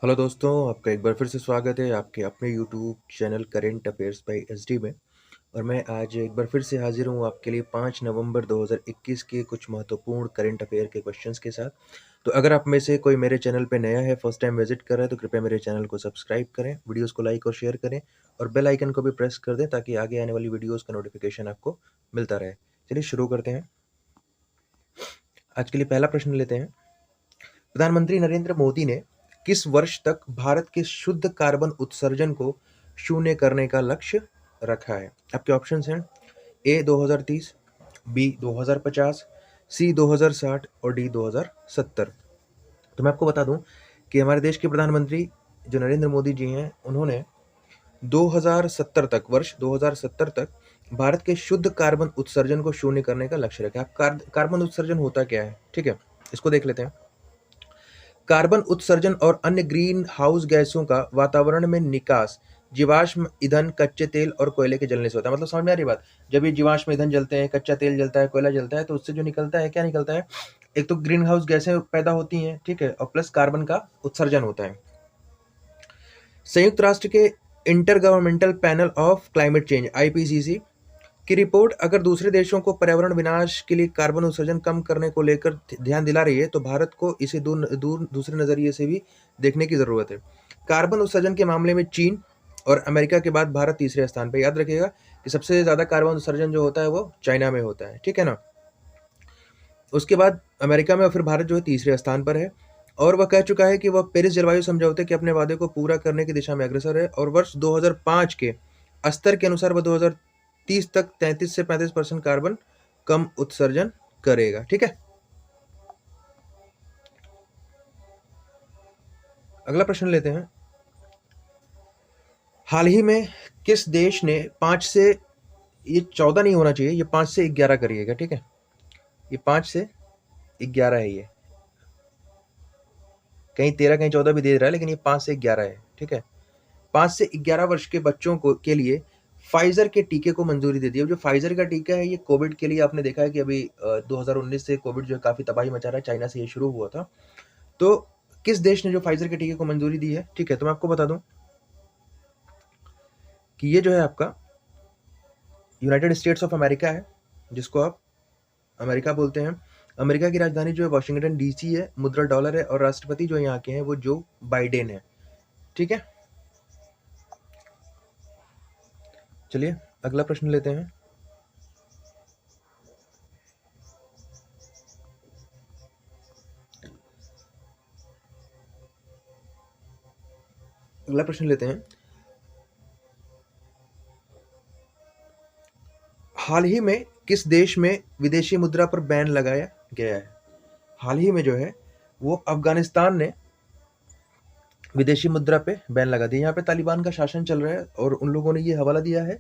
Hello दोस्तों, आपका एक बार फिर से स्वागत है आपके अपने YouTube channel current affairs by SD में। और मैं आज एक बार फिर से हाजिर हूँ आपके लिए 5 नवंबर 2021 के कुछ महत्वपूर्ण करंट अफेयर के क्वेश्चंस के साथ। तो अगर आप में से कोई मेरे चैनल पे नया है, फर्स्ट टाइम विजिट कर रहा है, तो कृपया मेरे चैनल को सब्सक्राइब करें, वीडियोस को लाइक और शेयर करें और बेल आइकन को भी प्रेस कर दें ताकि आगे आने वाली वीडियोस का नोटिफिकेशन आपको मिलता रहे। चलिए शुरू करते हैं। आज के लिए पहला प्रश्न लेते हैं। प्रधानमंत्री नरेंद्र मोदी ने किस वर्ष तक भारत के शुद्ध कार्बन उत्सर्जन को शून्य करने का लक्ष्य रखा है? आपके ऑप्शंस हैं ए 2030, बी 2050, सी 2060 और डी 2070। तो मैं आपको बता दूं कि हमारे देश के प्रधानमंत्री जो नरेंद्र मोदी जी हैं, उन्होंने 2070 तक, वर्ष 2070 तक भारत के शुद्ध कार्बन उत्सर्जन को शून्य करने का लक्ष्य रखा है। कार्बन उत्सर्जन होता क्या है, ठीक है, इसको देख लेते हैं। कार्बन उत्सर्जन और अन्य ग्रीन हाउस गैसों का वातावरण में निकास जीवाश्म ईंधन, कच्चे तेल और कोयले के जलने से होता है। मतलब समझ में आ रही बात? जब ये जीवाश्म ईंधन जलते हैं, कच्चा तेल जलता है, कोयला जलता है, तो उससे जो निकलता है, क्या निकलता है? एक तो ग्रीन हाउस गैसें पैदा होती हैं, ठीक है, और प्लस कार्बन का उत्सर्जन होता है। संयुक्त राष्ट्र के inter governmental panel of climate change IPCC की रिपोर्ट अगर दूसरे देशों को पर्यावरण विनाश के लिए कार्बन उत्सर्जन कम करने को लेकर ध्यान दिला रही है, तो भारत को इसे दूसरे नजरिए से भी देखने की जरूरत है। कार्बन उत्सर्जन के मामले में चीन और अमेरिका के बाद भारत तीसरे स्थान पर। याद रखिएगा कि सबसे ज्यादा कार्बन उत्सर्जन जो होता है वो चाइना में होता है, ठीक है ना। उसके बाद अमेरिका में, और फिर भारत जो है तीसरे स्थान पर है। और वह कह चुका है कि वह पेरिस जलवायु समझौते के अपने वादे को पूरा करने की दिशा में अग्रसर है और वर्ष 2005 के स्तर के अनुसार वह 2030 तक 33 से 35% कार्बन कम उत्सर्जन करेगा, ठीक है। अगला प्रश्न लेते हैं। हाल ही में किस देश ने 5 से, ये 14 नहीं होना चाहिए, ये 5 से 11 करिएगा, ठीक है, ये 5 से 11 है, ये कहीं 13 कहीं 14 भी दे रहा है, लेकिन ये 5 से 11 है, ठीक है। 5 से 11 वर्ष के बच्चों को के लिए फाइजर के टीके को मंजूरी दे दी है। जो फाइजर का टीका है, ये कोविड के लिए, आपने देखा है कि अभी 2019 से कोविड जो है काफी तबाही मचा रहा है, चाइना से ये शुरू हुआ था। तो किस देश ने जो फाइजर के टीके को मंजूरी दी है, ठीक है, तो मैं आपको बता दूं कि ये जो है आपका यूनाइटेड स्टेट्स ऑफ अमेरिका है, जिसको आप अमेरिका बोलते हैं। अमेरिका की राजधानी जो है वॉशिंगटन डीसी है, मुद्रा डॉलर है और राष्ट्रपति जो यहाँ के हैं वो जो बाइडेन है, ठीक है। चलिए अगला प्रश्न लेते हैं। अगला प्रश्न लेते हैं। हाल ही में किस देश में विदेशी मुद्रा पर बैन लगाया गया है? हाल ही में जो है वो अफगानिस्तान ने विदेशी मुद्रा पे बैन लगा दिया। यहाँ पे तालिबान का शासन चल रहा है और उन लोगों ने ये हवाला दिया है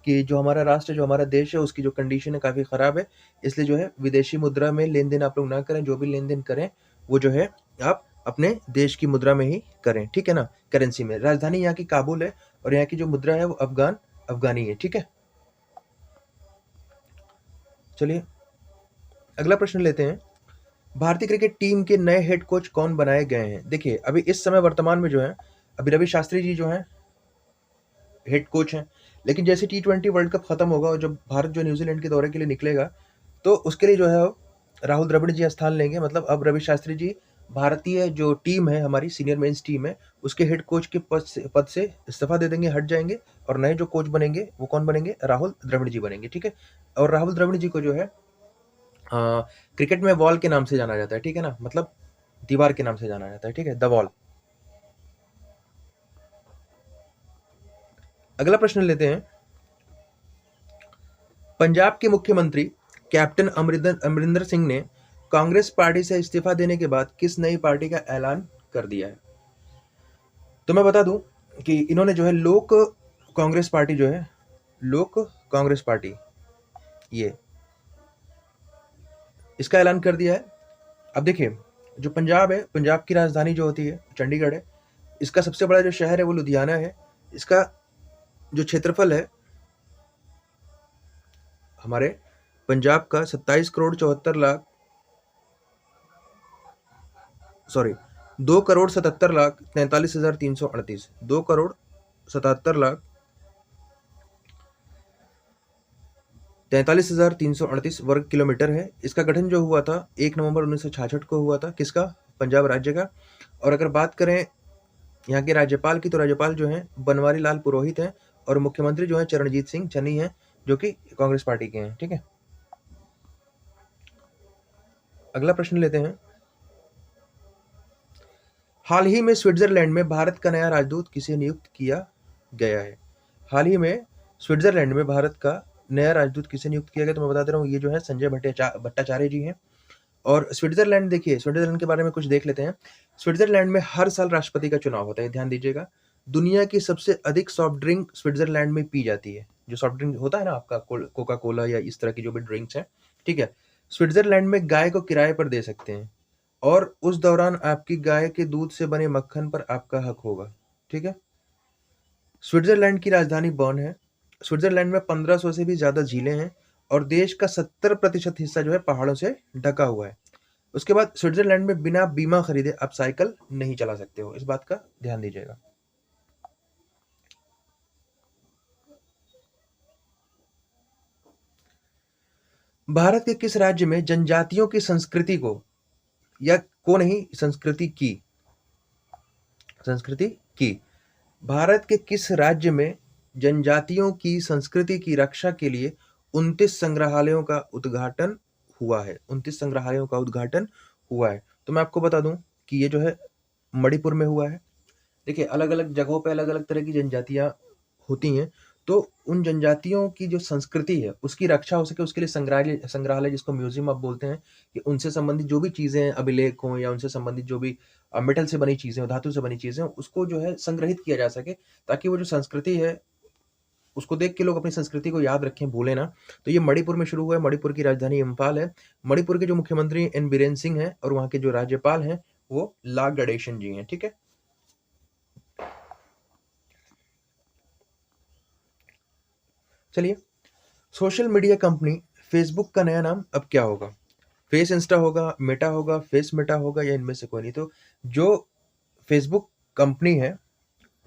कि जो हमारा राष्ट्र, जो हमारा देश है, उसकी जो कंडीशन है काफ़ी ख़राब है, इसलिए जो है विदेशी मुद्रा में लेन देन आप लोग ना करें। जो भी लेन देन करें वो जो है आप अपने देश की मुद्रा में ही करें, ठीक है ना, करेंसी में। राजधानी यहाँ की काबुल है और यहाँ की जो मुद्रा है वो अफगानी है, ठीक है। चलिए अगला प्रश्न लेते हैं। भारतीय क्रिकेट टीम के नए हेड कोच कौन बनाए गए हैं? देखिए अभी इस समय वर्तमान में जो है, अभी रवि शास्त्री जी जो हैं हेड कोच हैं, लेकिन जैसे T20 वर्ल्ड कप खत्म होगा और जब भारत जो न्यूजीलैंड के दौरे के लिए निकलेगा, तो उसके लिए जो है राहुल द्रविड़ जी स्थान लेंगे। मतलब अब रवि शास्त्री जी भारतीय जो टीम है, हमारी सीनियर मेंस टीम है, उसके हेड कोच के पद से इस्तीफा दे देंगे, हट जाएंगे और नए जो कोच बनेंगे वो कौन बनेंगे? राहुल द्रविड़ जी बनेंगे, ठीक है। और राहुल द्रविड़ जी को जो है क्रिकेट में वॉल के नाम से जाना जाता है, ठीक है ना, मतलब दीवार के नाम से जाना जाता है, ठीक है, द वॉल। अगला प्रश्न लेते हैं। पंजाब के मुख्यमंत्री कैप्टन अमरिंदर सिंह ने कांग्रेस पार्टी से इस्तीफा देने के बाद किस नई पार्टी का ऐलान कर दिया है? तो मैं बता दूं कि इन्होंने जो है लोक कांग्रेस पार्टी जो है, लोक कांग्रेस पार्टी, ये इसका ऐलान कर दिया है। अब देखिए जो पंजाब है, पंजाब की राजधानी जो होती है चंडीगढ़ है। इसका सबसे बड़ा जो शहर है वो लुधियाना है। इसका जो क्षेत्रफल है हमारे पंजाब का 27 करोड़ 74 लाख, सॉरी 2,77,43,38 2,43,38 वर्ग किलोमीटर है। इसका गठन जो हुआ था 1 नवंबर 1966 को हुआ था। किसका? पंजाब राज्य का। और अगर बात करें यहाँ के राज्यपाल की, तो राज्यपाल जो हैं बनवारी लाल पुरोहित हैं और मुख्यमंत्री जो हैं चरणजीत सिंह चन्नी हैं, जो कि कांग्रेस पार्टी के हैं। ठीक है, अगला प्रश्न लेते हैं। हाल ही में स्विट्जरलैंड में भारत का नया राजदूत किसे नियुक्त किया गया है? हाल ही में स्विट्जरलैंड में भारत का नया राजदूत किसे नियुक्त किया गया? तो मैं बता दे रहा हूँ, ये जो है संजय भट्टाचार्य जी हैं। और स्विट्जरलैंड, देखिए स्विट्जरलैंड के बारे में कुछ देख लेते हैं। स्विट्जरलैंड में हर साल राष्ट्रपति का चुनाव होता है, ध्यान दीजिएगा। दुनिया की सबसे अधिक सॉफ्ट ड्रिंक स्विट्जरलैंड में पी जाती है। जो सॉफ्ट ड्रिंक होता है ना आपका, कोका कोला या इस तरह की जो भी ड्रिंक्स हैं, ठीक है, स्विट्जरलैंड में गाय को किराए पर दे सकते हैं और उस दौरान आपकी गाय के दूध से बने मक्खन पर आपका हक होगा। ठीक है, स्विट्जरलैंड की राजधानी बर्न है। स्विट्जरलैंड में 1500 से भी ज्यादा झीलें हैं और देश का 70% हिस्सा जो है पहाड़ों से ढका हुआ है। उसके बाद स्विट्जरलैंड में बिना बीमा खरीदे आप साइकिल नहीं चला सकते हो, इस बात का ध्यान दीजिएगा। भारत के किस राज्य में जनजातियों की संस्कृति को, या को नहीं, संस्कृति की, भारत के किस राज्य में जनजातियों की संस्कृति की रक्षा के लिए 29 संग्रहालयों का उद्घाटन हुआ है? 29 संग्रहालयों का उद्घाटन हुआ है। तो मैं आपको बता दूं कि ये जो है मणिपुर में हुआ है। देखिए, अलग अलग जगहों पे अलग अलग तरह की जनजातियां होती हैं, तो उन जनजातियों की जो संस्कृति है उसकी रक्षा हो सके उसके लिए संग्रहालय जिसको म्यूजियम आप बोलते हैं, कि उनसे संबंधित जो भी चीजें अभिलेख हों या उनसे संबंधित जो भी मेटल से बनी चीजें हो, धातु से बनी चीजें हो, उसको जो है संग्रहित किया जा सके, ताकि वो जो संस्कृति है उसको देख के लोग अपनी संस्कृति को याद रखें, भूले ना। तो ये मणिपुर में शुरू हुआ है। मणिपुर की राजधानी इम्फाल है। मणिपुर के जो मुख्यमंत्री एन बीरेन सिंह हैं और वहाँ के जो राज्यपाल हैं वो ला गणेशन जी हैं। ठीक है, चलिए, सोशल मीडिया कंपनी फेसबुक का नया नाम अब क्या होगा? फेस इंस्टा होगा, मेटा होगा, फेस मेटा होगा, या इनमें से कोई नहीं? तो जो फेसबुक कंपनी है,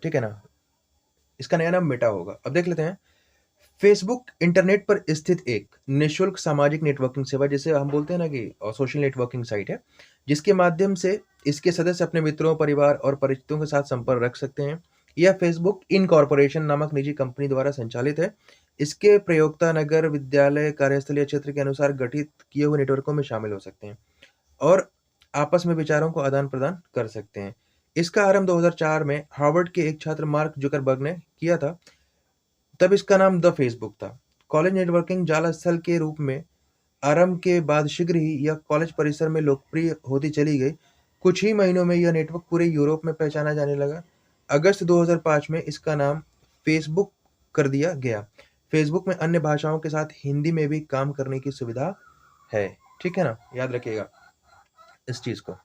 ठीक है ना, इसका नया नाम मेटा होगा। अब देख लेते हैं। फेसबुक इंटरनेट पर स्थित एक निःशुल्क सामाजिक नेटवर्किंग सेवा, जिसे हम बोलते हैं ना कि सोशल नेटवर्किंग साइट है, जिसके माध्यम से इसके सदस्य अपने मित्रों, परिवार और परिचितों के साथ संपर्क रख सकते हैं। यह फेसबुक इनकॉर्पोरेशन नामक निजी कंपनी द्वारा संचालित है। इसके प्रयोक्ता नगर, विद्यालय, कार्यस्थल या क्षेत्र के अनुसार गठित किए हुए नेटवर्कों में शामिल हो सकते हैं और आपस में विचारों को आदान प्रदान कर सकते हैं। इसका आरंभ 2004 में हार्वर्ड के एक छात्र मार्क जुकरबर्ग ने किया था। तब इसका नाम द फेसबुक था। कॉलेज नेटवर्किंग जाल स्थल के रूप में आरंभ के बाद शीघ्र ही यह कॉलेज परिसर में लोकप्रिय होती चली गई। कुछ ही महीनों में यह नेटवर्क पूरे यूरोप में पहचाना जाने लगा। अगस्त 2005 में इसका नाम फेसबुक कर दिया गया। फेसबुक में अन्य भाषाओं के साथ हिंदी में भी काम करने की सुविधा है। ठीक है ना, याद रखिएगा इस चीज को।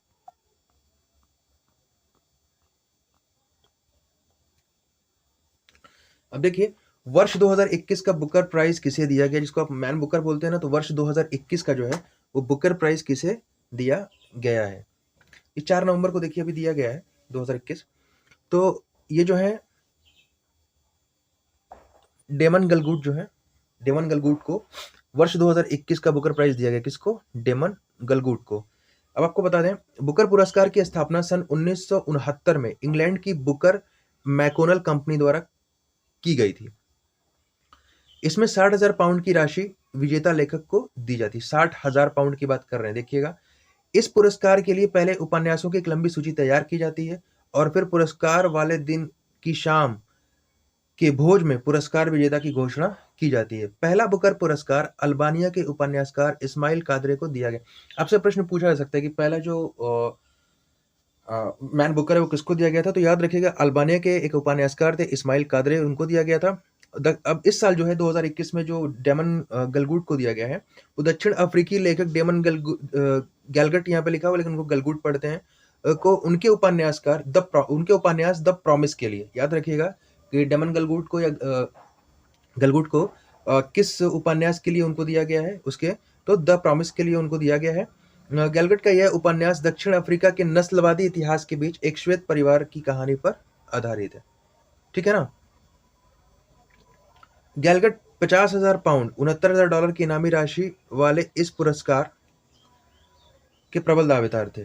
अब देखिए, वर्ष 2021 का बुकर प्राइज किसे दिया गया, जिसको आप मैन बुकर बोलते हैं ना, तो वर्ष 2021 का जो है वो बुकर प्राइज किसे दिया गया है? ये 4 नवंबर को देखिए अभी दिया गया है 2021। तो ये जो है डेमन गलगुट जो है, डेमन गलगुट को वर्ष 2021 का बुकर प्राइज दिया गया। किसको? डेमन गलगुट को। अब आपको बता दें, बुकर पुरस्कार की स्थापना सन 1969 में इंग्लैंड की बुकर मैकोनल कंपनी द्वारा की गई थी। इसमें 60,000 पाउंड की राशि विजेता लेखक को दी जाती। 60,000 पाउंड की बात कर रहे हैं, देखिएगा। इस पुरस्कार के लिए पहले उपन्यासों की एक लंबी सूची तैयार की जाती है और फिर पुरस्कार वाले दिन की शाम के भोज में पुरस्कार विजेता की घोषणा की जाती है। पहला बुकर पुरस्कार अल्बानिया के उपन्यासकार इस्माइल कादरे को दिया गया। आपसे प्रश्न पूछा जा सकता है कि पहला जो मैन बुकर है वो किसको दिया गया था? तो याद रखिएगा, अल्बानिया के एक उपन्यासकार थे इस्माइल कादरे, उनको दिया गया था। अब इस साल जो है 2021 में जो डेमन गलगुट को दिया गया है, वो दक्षिण अफ्रीकी लेखक डेमन गैलगट, यहाँ पे लिखा हुआ लेकिन उनको गलगुट पढ़ते हैं, को उनके उपन्यास द प्रॉमिस के लिए, याद रखिएगा कि डेमन गलगुट को या गलगुट को किस उपन्यास के लिए उनको दिया गया है उसके, तो द प्रॉमिस के लिए उनको दिया गया है। गैलगट का यह उपन्यास दक्षिण अफ्रीका के नस्लवादी इतिहास के बीच एक श्वेत परिवार की कहानी पर आधारित है। ठीक है ना। गैलगट 50,000 पाउंड $69,000 की इनामी राशि वाले इस पुरस्कार के प्रबल दावेदार थे।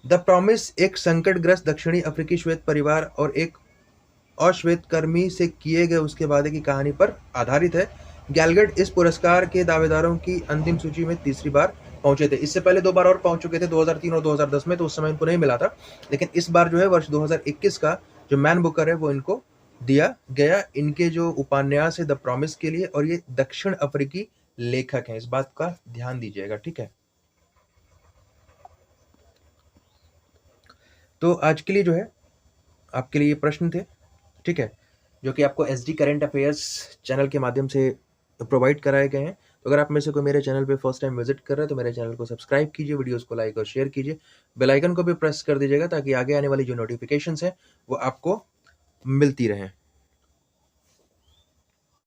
द प्रॉमिस एक संकटग्रस्त दक्षिणी अफ्रीकी श्वेत परिवार और एक अश्वेत कर्मी से किए गए उसके वादे की कहानी पर आधारित है। गैलगट इस पुरस्कार के दावेदारों की अंतिम सूची में तीसरी बार पहुंचे थे। इससे पहले 2 बार और पहुंच चुके थे, 2003 और 2010 में, तो उस समय इनको नहीं मिला था। लेकिन इस बार जो है वर्ष 2021 का जो मैन बुकर है वो इनको दिया गया, इनके जो उपन्यास है द प्रॉमिस के लिए, और ये दक्षिण अफ्रीकी लेखक हैं, इस बात का ध्यान दीजिएगा। ठीक है। तो आज के लिए जो है आपके लिए ये प्रश्न थे, ठीक है, जो कि आपको एसडी करंट अफेयर्स चैनल के माध्यम से प्रोवाइड कराए गए हैं। तो अगर आप में से कोई मेरे चैनल पे फर्स्ट टाइम विजिट कर रहे हैं तो मेरे चैनल को सब्सक्राइब कीजिए, वीडियोस को लाइक और शेयर कीजिए, बेल आइकन को भी प्रेस कर दीजिएगा ताकि आगे आने वाली जो नोटिफिकेशंस हैं वो आपको मिलती रहें।